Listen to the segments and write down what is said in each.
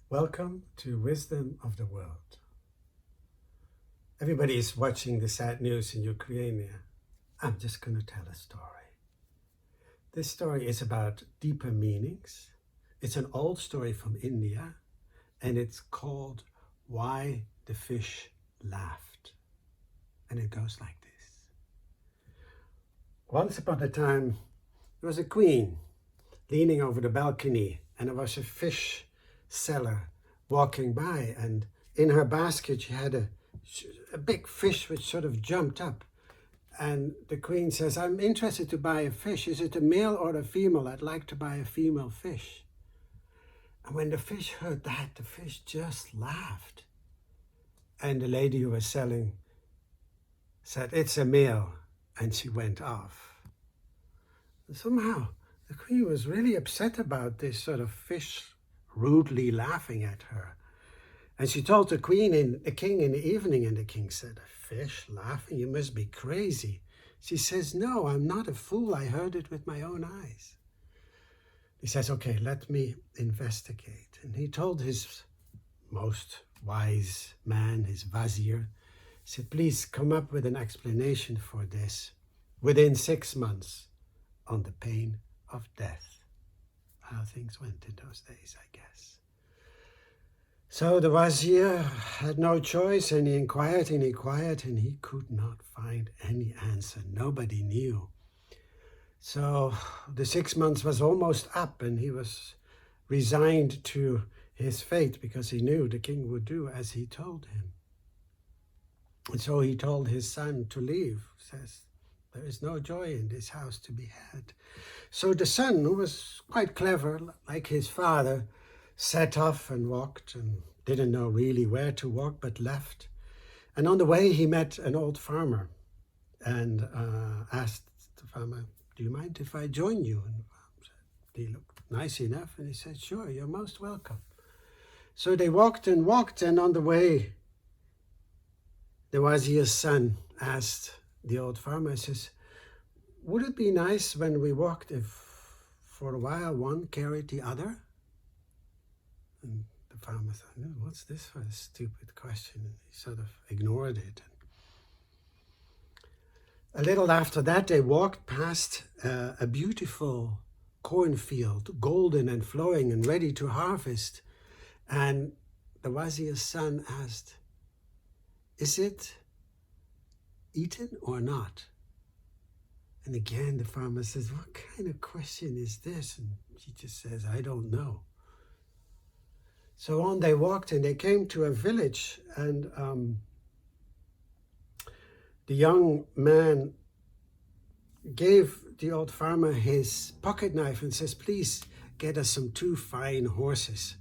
Welcome to Wisdom of the World. Everybody is watching the sad news in Ukraine. I'm just going to tell a story. This story is about deeper meanings. It's an old story from India, and it's called Why the Fish Laughed. And it goes like this. Once upon a time, there was a queen leaning over the balcony, and there was a fish seller walking by, and in her basket she had a big fish which sort of jumped up. And the queen says, "I'm interested to buy a fish. Is it a male or a female? I'd like to buy a female fish." And when the fish heard that, the fish just laughed. And the lady who was selling said, "It's a male," and she went off. Somehow the queen was really upset about this sort of fish rudely laughing at her. And she told the king in the evening, and the king said, "A fish laughing? You must be crazy." She says, "No, I'm not a fool. I heard it with my own eyes." He says, "Okay, let me investigate." And he told his most wise man, his vizier, said, "Please come up with an explanation for this within 6 months, on the pain of death." How things went in those days, I guess. So the vizier had no choice, and he inquired and he could not find any answer. Nobody knew. So the 6 months was almost up, and he was resigned to his fate because he knew the king would do as he told him. And so he told his son to leave. Says, "There is no joy in this house to be had." So the son, who was quite clever, like his father, set off and walked and didn't know really where to walk, but left. And on the way, he met an old farmer and asked the farmer, "Do you mind if I join you?" And the farmer said, he looked nice enough, and he said, "Sure, you're most welcome." So they walked, and on the way, the vizier's son asked the old farmer, says, "Would it be nice when we walked if for a while one carried the other?" And the farmer thought, "No, what's this for a stupid question?" And he sort of ignored it. A little after that, they walked past a beautiful cornfield, golden and flowing and ready to harvest. And the vizier's son asked, "Is it eaten or not?" And again, the farmer says, "What kind of question is this?" And he just says, "I don't know." So on they walked, and they came to a village, and the young man gave the old farmer his pocket knife and says, "Please get us some 2 fine horses,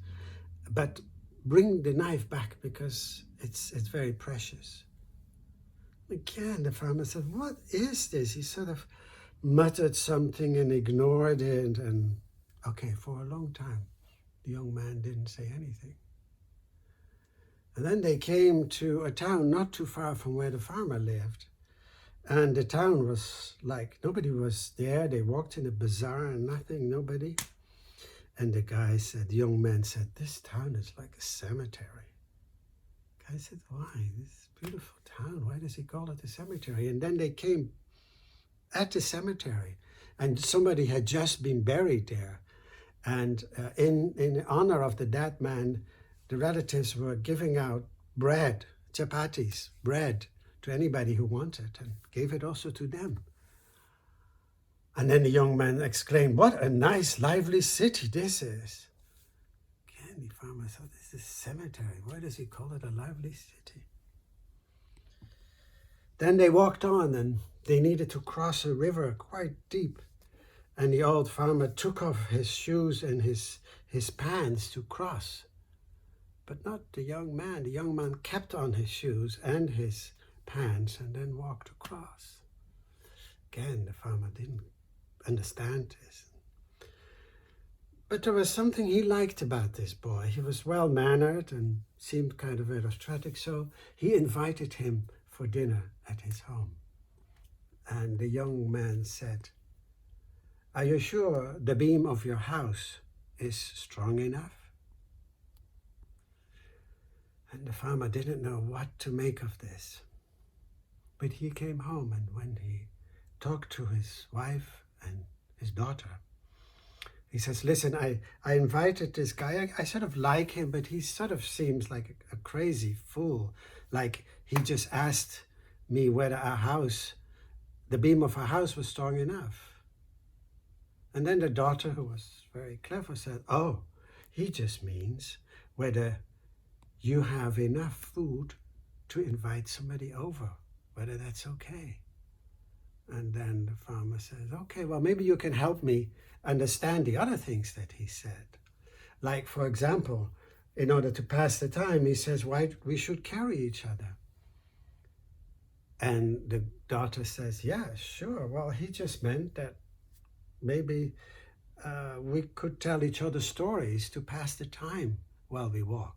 but bring the knife back because it's very precious." Again, the farmer said, "What is this?" He sort of muttered something and ignored it, and okay, for a long time, the young man didn't say anything. And then they came to a town not too far from where the farmer lived. And the town was like, nobody was there. They walked in a bazaar and nothing, nobody. And the young man said, "This town is like a cemetery." The guy said, "Why? This is a beautiful town. Why does he call it a cemetery?" And then they came at the cemetery, and somebody had just been buried there. And in honor of the dead man, the relatives were giving out bread, chapatis, bread, to anybody who wanted, and gave it also to them. And then the young man exclaimed, "What a nice, lively city this is." Again, the farmer thought, "This is a cemetery. Why does he call it a lively city?" Then they walked on, and they needed to cross a river quite deep. And the old farmer took off his shoes and his pants to cross. But not the young man. The young man kept on his shoes and his pants and then walked across. Again, the farmer didn't understand this. But there was something he liked about this boy. He was well-mannered and seemed kind of aristocratic, so he invited him for dinner at his home. And the young man said, "Are you sure the beam of your house is strong enough?" And the farmer didn't know what to make of this. But he came home, and when he talked to his wife and his daughter, he says, listen, I invited this guy. I sort of like him, but he sort of seems like a crazy fool. Like he just asked me whether the beam of our house was strong enough. And then the daughter, who was very clever, said, oh, he just means whether you have enough food to invite somebody over, whether that's okay. And then the farmer says, okay, well, maybe you can help me understand the other things that he said. Like, for example, in order to pass the time, he says, why we should carry each other. And the daughter says, yeah, sure. Well, he just meant that maybe we could tell each other stories to pass the time while we walk.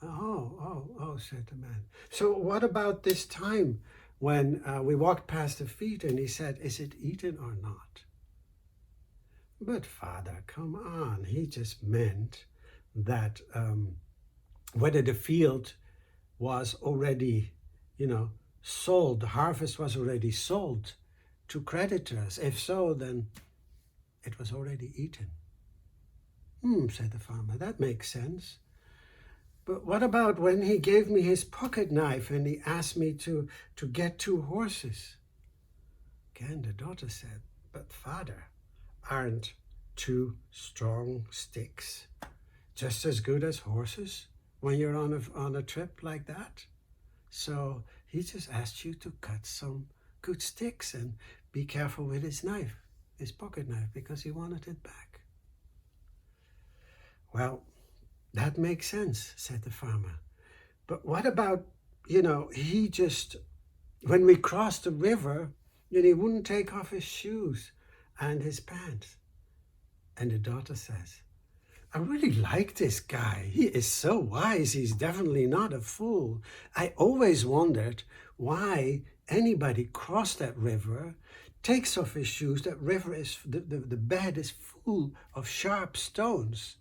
Oh, said the man. So what about this time when we walked past the feet and he said, is it eaten or not? But Father, come on. He just meant that whether the field was already, sold, the harvest was already sold to creditors. If so, then it was already eaten. Said the farmer, that makes sense. But what about when he gave me his pocket knife and he asked me to get 2 horses? Again, the daughter said, but Father, aren't 2 strong sticks just as good as horses when you're on a trip like that? So he just asked you to cut some good sticks and be careful with his knife, his pocket knife, because he wanted it back. Well, that makes sense, said the farmer. But what about, he just, when we crossed the river, he wouldn't take off his shoes and his pants. And the daughter says, I really like this guy. He is so wise. He's definitely not a fool. I always wondered why anybody crossed that river, takes off his shoes. That river is, the bed is full of sharp stones.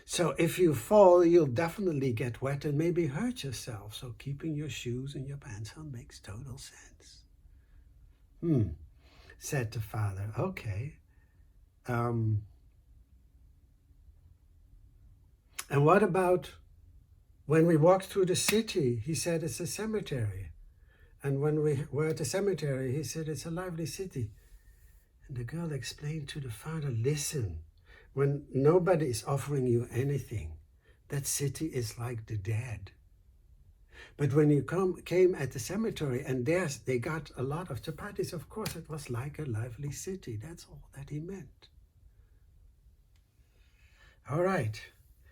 So if you fall, you'll definitely get wet and maybe hurt yourself. So keeping your shoes and your pants on makes total sense. Said the father, okay. And what about when we walked through the city? He said it's a cemetery. And when we were at the cemetery, he said it's a lively city. And the girl explained to the father, listen, when nobody is offering you anything, that city is like the dead. But when you came at the cemetery and there they got a lot of chapatis, of course it was like a lively city. That's all that he meant. All right.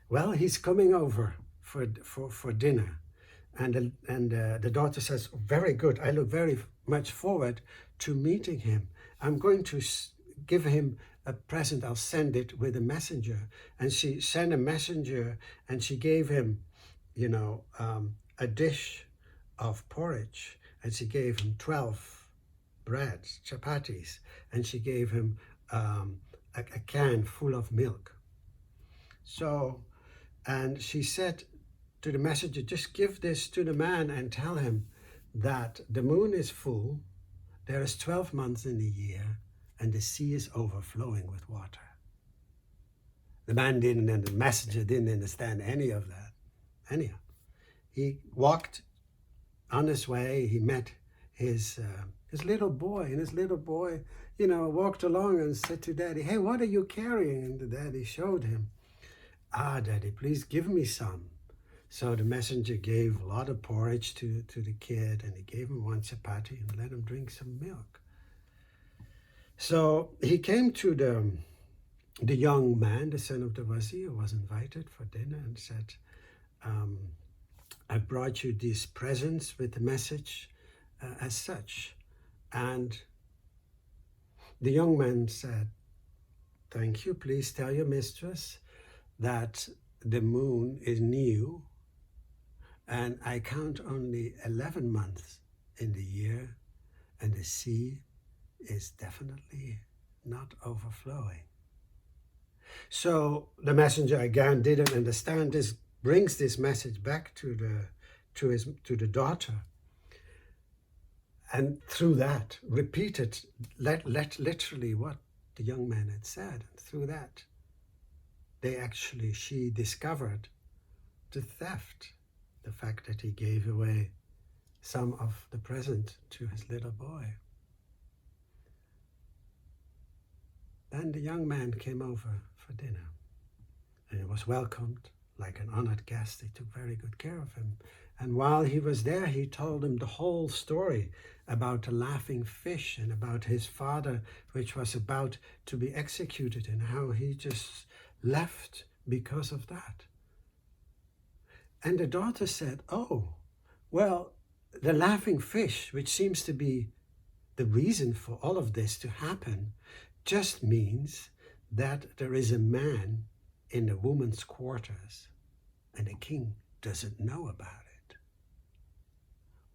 Well, he's coming over for dinner. And the daughter says, very good. I look very much forward to meeting him. I'm going to give him a present. I'll send it with a messenger. And she sent a messenger and she gave him, a dish of porridge. And she gave him 12 breads, chapatis. And she gave him a can full of milk. So, and she said to the messenger, just give this to the man and tell him that the moon is full, there is 12 months in the year, and the sea is overflowing with water. The man didn't, and the messenger didn't understand any of that. Anyhow, he walked on his way. He met his little boy, and his little boy, walked along and said to Daddy, hey, what are you carrying? And the daddy showed him. Daddy, please give me some. So the messenger gave a lot of porridge to the kid, and he gave him 1 chapati and let him drink some milk. So he came to the young man, the son of the wazir, who was invited for dinner, and said, I brought you these presents with the message as such. And the young man said, thank you, please tell your mistress that the moon is new and I count only 11 months in the year, and the sea is definitely not overflowing. So the messenger again didn't understand this brings this message back to the daughter, and through that repeated literally what the young man had said. And through that, she discovered the theft, the fact that he gave away some of the present to his little boy. Then the young man came over for dinner, and he was welcomed like an honored guest. They took very good care of him. And while he was there, he told him the whole story about the laughing fish and about his father, which was about to be executed, and how he just left because of that. And the daughter said, "Oh, well, the laughing fish, which seems to be the reason for all of this to happen, just means that there is a man in the woman's quarters, and the king doesn't know about it."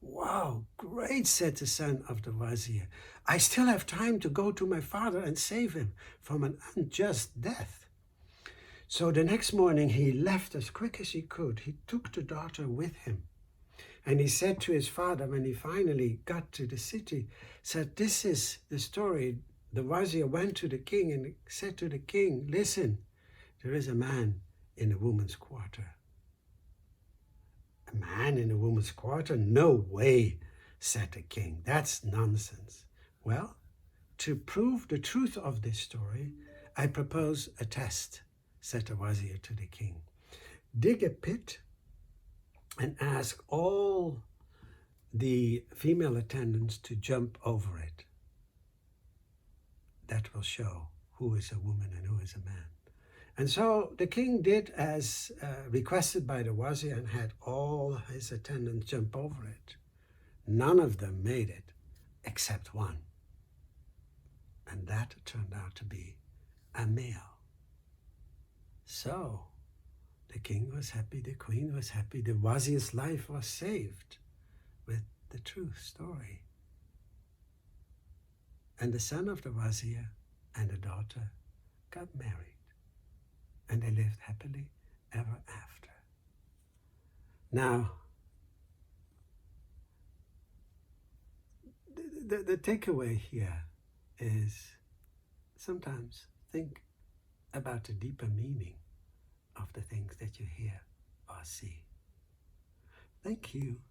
"Wow, great," said the son of the Wazir. "I still have time to go to my father and save him from an unjust death." So the next morning he left as quick as he could. He took the daughter with him. And he said to his father, when he finally got to the city, said, "This is the story. The Wazir went to the king and said to the king, 'Listen, there is a man in a woman's quarter.'" "A man in a woman's quarter? No way," said the king. "That's nonsense." "Well, to prove the truth of this story, I propose a test," said the Wazir to the king. "Dig a pit and ask all the female attendants to jump over it. That will show who is a woman and who is a man." And so the king did as requested by the Wazir and had all his attendants jump over it. None of them made it except one. And that turned out to be a male. So the king was happy, the queen was happy, the Wazir's life was saved with the true story. And the son of the Wazir and the daughter got married, and they lived happily ever after. Now, the takeaway here is sometimes think about the deeper meaning of the things that you hear or see. Thank you